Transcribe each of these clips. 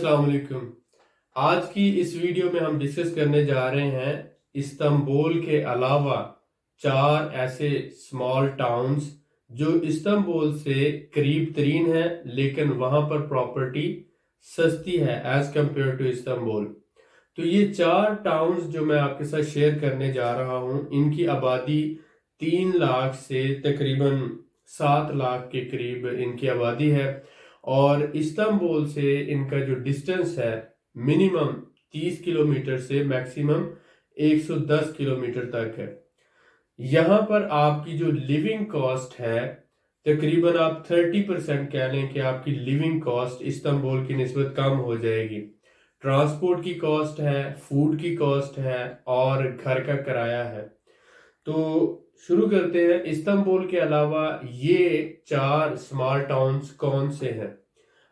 अस्सलाम वालेकुम। आज की इस वीडियो में हम डिस्कस करने जा रहे हैं इस्तांबुल के अलावा चार ऐसे स्मॉल टाउन्स जो इस्तांबुल से करीब तरीन है, लेकिन वहां पर प्रॉपर्टी सस्ती है एज कंपेयर टू इस्तांबुल। तो ये चार टाउन्स जो मैं आपके साथ शेयर करने जा रहा हूँ, इनकी आबादी 3 लाख से तकरीबन 7 लाख के करीब इनकी आबादी है। और इस्तांबुल से इनका जो डिस्टेंस है मिनिमम 30 किलोमीटर से मैक्सिमम 110 किलोमीटर तक है। यहाँ पर आपकी जो लिविंग कॉस्ट है तकरीबन आप 30% कह लें कि आपकी लिविंग कॉस्ट इस्तांबुल की निस्बत कम हो जाएगी। ट्रांसपोर्ट की कॉस्ट है, फूड की कॉस्ट है और घर का किराया है। तो शुरू करते हैं। इस्तांबुल के अलावा ये चार स्मॉल टाउन्स कौन से हैं?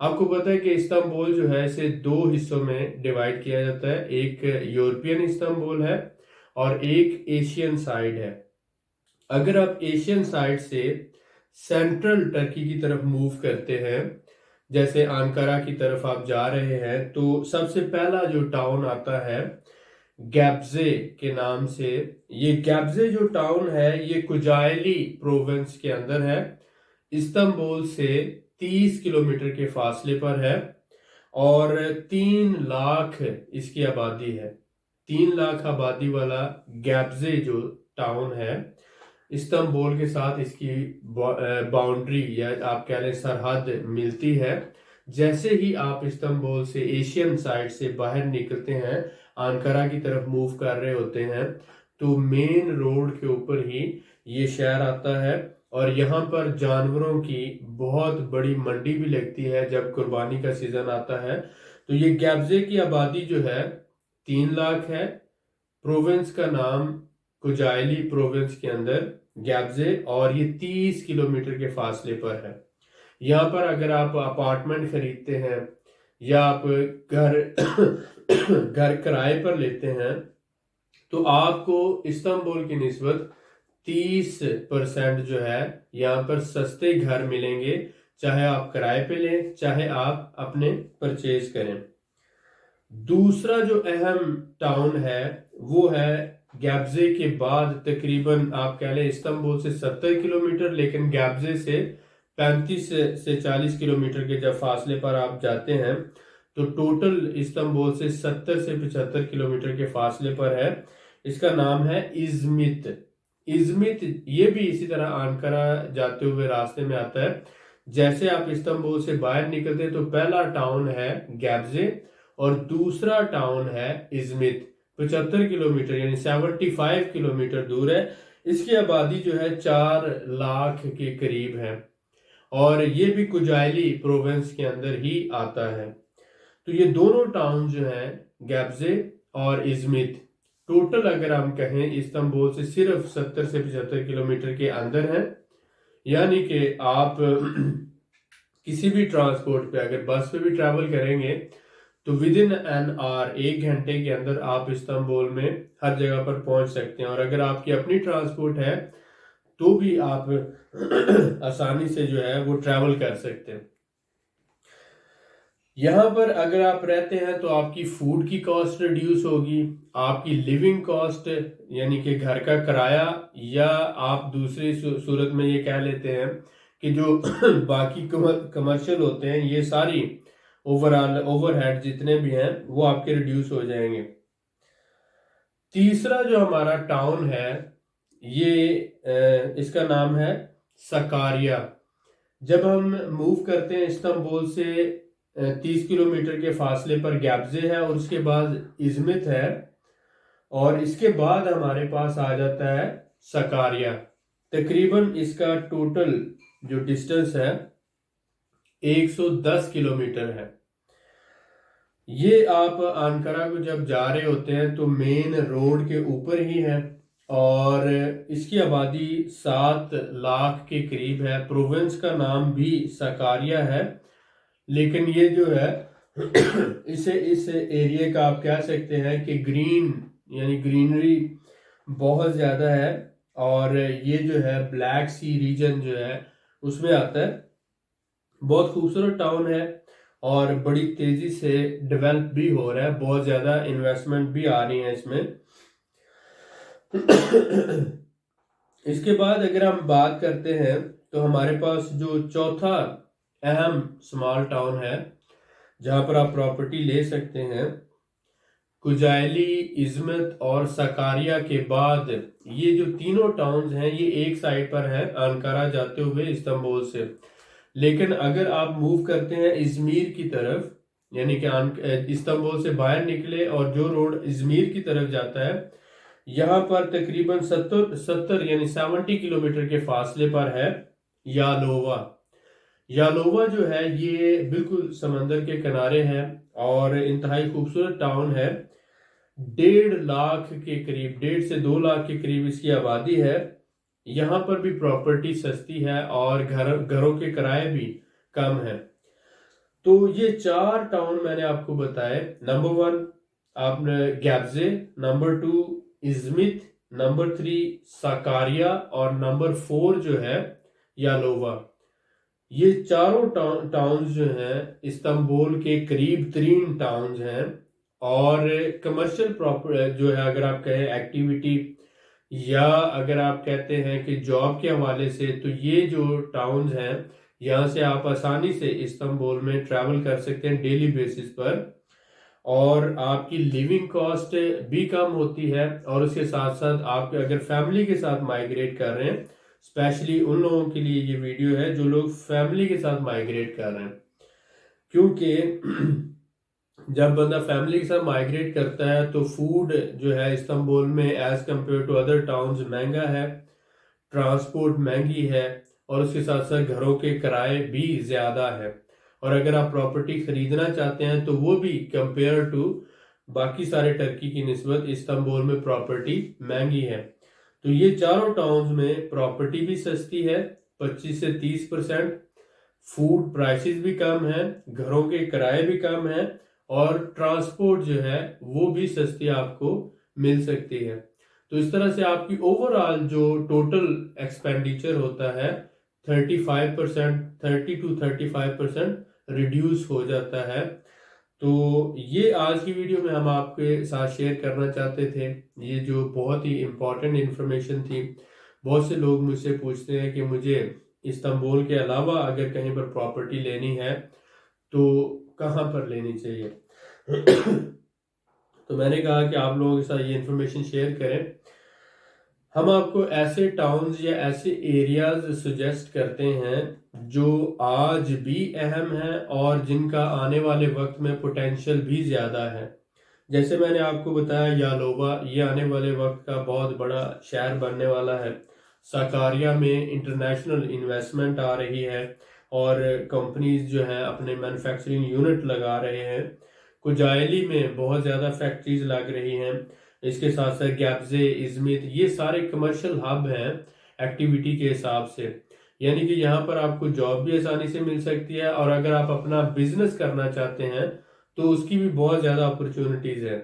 आपको पता है कि इस्तांबुल जो है इसे दो हिस्सों में डिवाइड किया जाता है। एक यूरोपियन इस्तांबुल है और एक एशियन साइड है। अगर आप एशियन साइड से सेंट्रल टर्की की तरफ मूव करते हैं, जैसे अंकारा की तरफ आप जा रहे हैं, तो सबसे पहला जो टाउन आता है गैब्जे के नाम से। ये गैब्जे जो टाउन है ये कुजायली प्रोविंस के अंदर है, इस्तांबुल से 30 किलोमीटर के फासले पर है और 3 लाख इसकी आबादी है। 3 लाख आबादी वाला गैब्जे जो टाउन है, इस्तांबुल के साथ इसकी बाउंड्री या आप कह लें सरहद मिलती है। जैसे ही आप इस्तांबुल से एशियन साइड से बाहर निकलते हैं, अंकारा की तरफ मूव कर रहे होते हैं, तो मेन रोड के ऊपर ही ये शहर आता है। और यहाँ पर जानवरों की बहुत बड़ी मंडी भी लगती है जब कुर्बानी का सीजन आता है। तो ये गैब्जे की आबादी जो है 3 लाख है। प्रोविंस का नाम कुजायली प्रोविंस के अंदर गैब्जे, और ये 30 किलोमीटर के फासले पर है। यहाँ पर अगर आप अपार्टमेंट खरीदते हैं या आप घर घर किराए पर लेते हैं, तो आपको इस्तांबुल की निस्बत 30% जो है यहाँ पर सस्ते घर मिलेंगे, चाहे आप किराए पे लें चाहे आप अपने परचेज करें। दूसरा जो अहम टाउन है वो है गैब्जे के बाद तकरीबन आप कह लें इस्तांबुल से 70 किलोमीटर, लेकिन गैब्जे से 35 से 40 किलोमीटर के जब फासले पर आप जाते हैं, तो टोटल इस्तांबुल से 70 से 75 किलोमीटर के फासले पर है। इसका नाम है इजमित। इजमित ये भी इसी तरह अंकारा जाते हुए रास्ते में आता है। जैसे आप इस्तांबुल से बाहर निकलते हैं तो पहला टाउन है गैब्जे और दूसरा टाउन है इजमित। 75 किलोमीटर यानी 75 किलोमीटर दूर है। इसकी आबादी जो है 4 लाख के करीब है और ये भी कुजायली प्रोविंस के अंदर ही आता है। तो ये दोनों टाउन जो हैं गैब्जे और इजमित, टोटल अगर हम कहें इस्तांबुल से सिर्फ 70 से 75 किलोमीटर के अंदर हैं। यानी कि आप किसी भी ट्रांसपोर्ट पे अगर बस पे भी ट्रैवल करेंगे तो विद इन एन आवर 1 घंटे के अंदर आप इस्तांबुल में हर जगह पर पहुंच सकते हैं। और अगर आपकी अपनी ट्रांसपोर्ट है तो भी आप आसानी से जो है वो ट्रैवल कर सकते हैं। यहाँ पर अगर आप रहते हैं तो आपकी फूड की कॉस्ट रिड्यूस होगी, आपकी लिविंग कॉस्ट यानी कि घर का किराया, या आप दूसरी सूरत में ये कह लेते हैं कि जो बाकी कमर्शियल होते हैं ये सारी ओवरऑल ओवरहेड जितने भी हैं वो आपके रिड्यूस हो जाएंगे। तीसरा जो हमारा टाउन है ये इसका नाम है सकारिया। जब हम मूव करते हैं इस्तांबुल से 30 किलोमीटर के फासले पर गैब्जे है और उसके बाद इजमित है और इसके बाद हमारे पास आ जाता है सकारिया। तकरीबन इसका टोटल जो डिस्टेंस है 110 किलोमीटर है। ये आप अंकारा को जब जा रहे होते हैं तो मेन रोड के ऊपर ही है और इसकी आबादी 7 लाख के करीब है। प्रोविंस का नाम भी सकारिया है, लेकिन ये जो है इस एरिया का आप कह सकते हैं कि ग्रीन यानी ग्रीनरी बहुत ज़्यादा है और ये जो है ब्लैक सी रीजन जो है उसमें आता है। बहुत खूबसूरत टाउन है और बड़ी तेजी से डेवलप भी हो रहा है, बहुत ज़्यादा इन्वेस्टमेंट भी आ रही है इसमें। इसके बाद अगर हम बात करते हैं तो हमारे पास जो चौथा अहम स्मॉल टाउन है जहां पर आप प्रॉपर्टी ले सकते हैं, कुजायली, इज़मत और सकारिया के बाद ये जो तीनों टाउन्स हैं ये एक साइड पर है अंकारा जाते हुए इस्तांबुल से। लेकिन अगर आप मूव करते हैं इजमीर की तरफ, यानी कि इस्तांबुल से बाहर निकले और जो रोड इजमीर की तरफ जाता है, यहाँ पर तकरीबन 70 यानी 70 किलोमीटर के फासले पर है यालोवा। यालोवा जो है ये बिल्कुल समंदर के किनारे है और इंतहाई खूबसूरत टाउन है। 1.5 लाख के करीब, 1.5 से 2 लाख के करीब इसकी आबादी है। यहाँ पर भी प्रॉपर्टी सस्ती है और घरों के किराए भी कम है। तो ये 4 टाउन मैंने आपको बताए। नंबर 1 आपने गैब्जे, नंबर 2 इजमित, नंबर 3 साकारिया और नंबर 4 जो है यालोवा। ये चारों टाउन्स जो हैं इस्तांबुल के करीब तरीन टाउन्स हैं और कमर्शियल प्रॉपर जो है, अगर आप कहें एक्टिविटी या अगर आप कहते हैं कि जॉब के हवाले से, तो ये जो टाउन्स हैं यहाँ से आप आसानी से इस्तांबुल में ट्रैवल कर सकते हैं डेली बेसिस पर और आपकी लिविंग कॉस्ट भी कम होती है। और उसके साथ साथ आप अगर फैमिली के साथ माइग्रेट कर रहे हैं, स्पेशली उन लोगों के लिए ये वीडियो है जो लोग फैमिली के साथ माइग्रेट कर रहे हैं, क्योंकि जब बंदा फैमिली के साथ माइग्रेट करता है तो फूड जो है इस्तांबुल में as compare to other towns महंगा है, ट्रांसपोर्ट महंगी है और उसके साथ साथ घरों के किराए भी ज़्यादा है। और अगर आप प्रॉपर्टी खरीदना चाहते हैं तो वो भी कंपेयर टू बाकी सारे टर्की की निस्बत इस्तांबुल में प्रॉपर्टी महंगी है। तो ये चारों टाउन्स में प्रॉपर्टी भी सस्ती है 25 से 30%, फूड प्राइसेस भी कम है, घरों के किराए भी कम है और ट्रांसपोर्ट जो है वो भी सस्ती आपको मिल सकती है। तो इस तरह से आपकी ओवरऑल जो टोटल एक्सपेंडिचर होता है 35%, 30 to 35% रिड्यूस हो जाता है। तो ये आज की वीडियो में हम आपके साथ शेयर करना चाहते थे, ये जो बहुत ही इम्पोर्टेंट इंफॉर्मेशन थी। बहुत से लोग मुझसे पूछते हैं कि मुझे इस्तांबुल के अलावा अगर कहीं पर प्रॉपर्टी लेनी है तो कहाँ पर लेनी चाहिए। तो मैंने कहा कि आप लोगों के साथ ये इन्फॉर्मेशन शेयर करें। हम आपको ऐसे टाउन्स या ऐसे एरियाज सजेस्ट करते हैं जो आज भी अहम हैं और जिनका आने वाले वक्त में पोटेंशियल भी ज़्यादा है। जैसे मैंने आपको बताया यालोवा, ये आने वाले वक्त का बहुत बड़ा शहर बनने वाला है। साकारिया में इंटरनेशनल इन्वेस्टमेंट आ रही है और कंपनीज जो हैं अपने मैन्युफैक्चरिंग यूनिट लगा रहे हैं। कुजायली में बहुत ज़्यादा फैक्ट्रीज लग रही हैं। इसके साथ साथ गैब्जे, इजमित, ये सारे कमर्शियल हब हैं एक्टिविटी के हिसाब से, यानी कि यहाँ पर आपको जॉब भी आसानी से मिल सकती है और अगर आप अपना बिजनेस करना चाहते हैं तो उसकी भी बहुत ज़्यादा अपॉर्चुनिटीज़ है।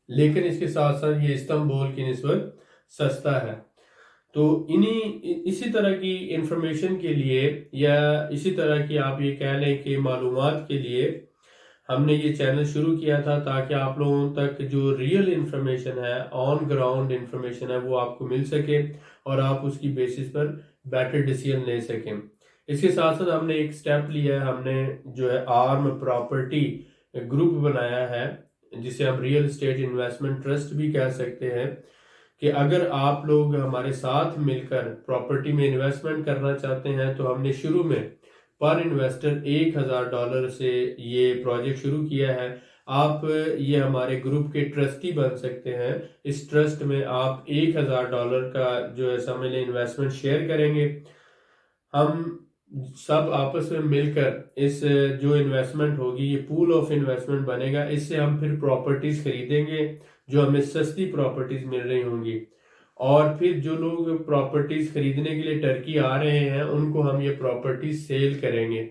लेकिन इसके साथ साथ ये इस्तांबुल की निस्बत सस्ता है। तो इसी तरह की इंफॉर्मेशन के लिए या इसी तरह की आप ये कह लें कि मालूमात के लिए हमने ये चैनल शुरू किया था, ताकि आप लोगों तक जो रियल इंफॉर्मेशन है, ऑन ग्राउंड इंफॉर्मेशन है, वो आपको मिल सके और आप उसकी बेसिस पर बेटर डिसीजन ले सकें। इसके साथ साथ हमने एक स्टेप लिया है, हमने जो है आर्म प्रॉपर्टी ग्रुप बनाया है जिसे हम रियल एस्टेट इन्वेस्टमेंट ट्रस्ट भी कह सकते हैं, कि अगर आप लोग हमारे साथ मिलकर प्रॉपर्टी में इन्वेस्टमेंट करना चाहते हैं तो हमने शुरू में पर इन्वेस्टर $1,000 से ये प्रोजेक्ट शुरू किया है। आप ये हमारे ग्रुप के ट्रस्टी बन सकते हैं। इस ट्रस्ट में आप $1,000 का जो है समझ लें इन्वेस्टमेंट शेयर करेंगे। हम सब आपस में मिलकर इस जो इन्वेस्टमेंट होगी ये पूल ऑफ इन्वेस्टमेंट बनेगा। इससे हम फिर प्रॉपर्टीज खरीदेंगे जो हमें सस्ती प्रॉपर्टीज मिल रही होंगी और फिर जो लोग प्रॉपर्टीज खरीदने के लिए टर्की आ रहे हैं उनको हम ये प्रॉपर्टीज सेल करेंगे।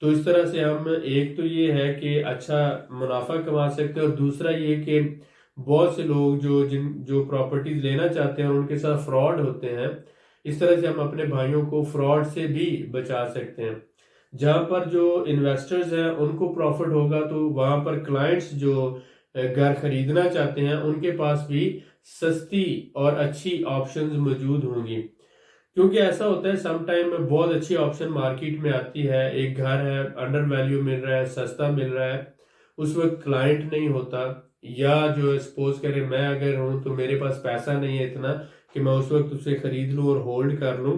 तो इस तरह से हम, एक तो ये है कि अच्छा मुनाफा कमा सकते हैं और दूसरा ये कि बहुत से लोग जो प्रॉपर्टीज लेना चाहते हैं और उनके साथ फ्रॉड होते हैं, इस तरह से हम अपने भाइयों को फ्रॉड से भी बचा सकते हैं। जहां पर जो इन्वेस्टर्स हैं उनको प्रॉफिट होगा, तो वहां पर क्लाइंट्स जो घर खरीदना चाहते हैं उनके पास भी सस्ती और अच्छी ऑप्शंस मौजूद होंगी। क्योंकि ऐसा होता है सम टाइम में बहुत अच्छी ऑप्शन मार्केट में आती है, एक घर है अंडर वैल्यू मिल रहा है, सस्ता मिल रहा है, उस वक्त क्लाइंट नहीं होता, या जो सपोज करें मैं अगर हूं तो मेरे पास पैसा नहीं है इतना कि मैं उस वक्त उसे खरीद लूं और होल्ड कर लूं।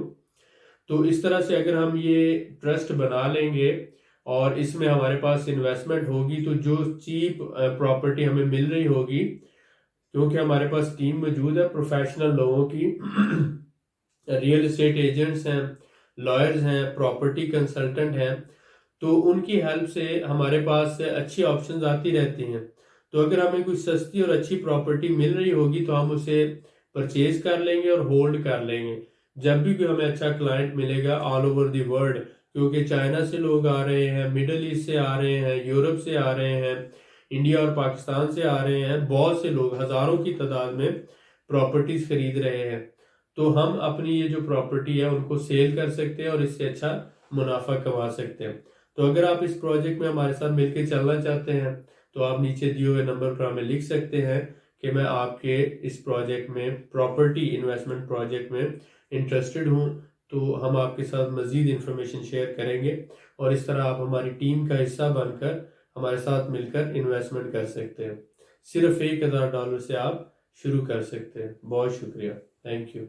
तो इस तरह से अगर हम ये ट्रस्ट बना लेंगे और इसमें हमारे पास इन्वेस्टमेंट होगी, तो जो चीप प्रॉपर्टी हमें मिल रही होगी, क्योंकि हमारे पास टीम मौजूद है प्रोफेशनल लोगों की, रियल एस्टेट एजेंट्स हैं, लॉयर्स हैं, प्रॉपर्टी कंसल्टेंट हैं, तो उनकी हेल्प से हमारे पास अच्छी ऑप्शंस आती रहती हैं। तो अगर हमें कुछ सस्ती और अच्छी प्रॉपर्टी मिल रही होगी तो हम उसे परचेज कर लेंगे और होल्ड कर लेंगे। जब भी कोई हमें अच्छा क्लाइंट मिलेगा ऑल ओवर द वर्ल्ड, क्योंकि चाइना से लोग आ रहे हैं, मिडल ईस्ट से आ रहे हैं, यूरोप से आ रहे हैं, इंडिया और पाकिस्तान से आ रहे हैं, बहुत से लोग हजारों की तादाद में प्रॉपर्टीज खरीद रहे हैं। तो हम अपनी ये जो प्रॉपर्टी है उनको सेल कर सकते हैं और इससे अच्छा मुनाफा कमा सकते हैं। तो अगर आप इस प्रोजेक्ट में हमारे साथ मिलकर चलना चाहते हैं तो आप नीचे दिए हुए नंबर पर हमें लिख सकते हैं कि मैं आपके इस प्रोजेक्ट में, प्रॉपर्टी इन्वेस्टमेंट प्रोजेक्ट में इंटरेस्टेड हूँ। तो हम आपके साथ मज़ीद इंफॉर्मेशन शेयर करेंगे और इस तरह आप हमारी टीम का हिस्सा बनकर हमारे साथ मिलकर इन्वेस्टमेंट कर सकते हैं। सिर्फ $1,000 से आप शुरू कर सकते हैं। बहुत शुक्रिया, थैंक यू।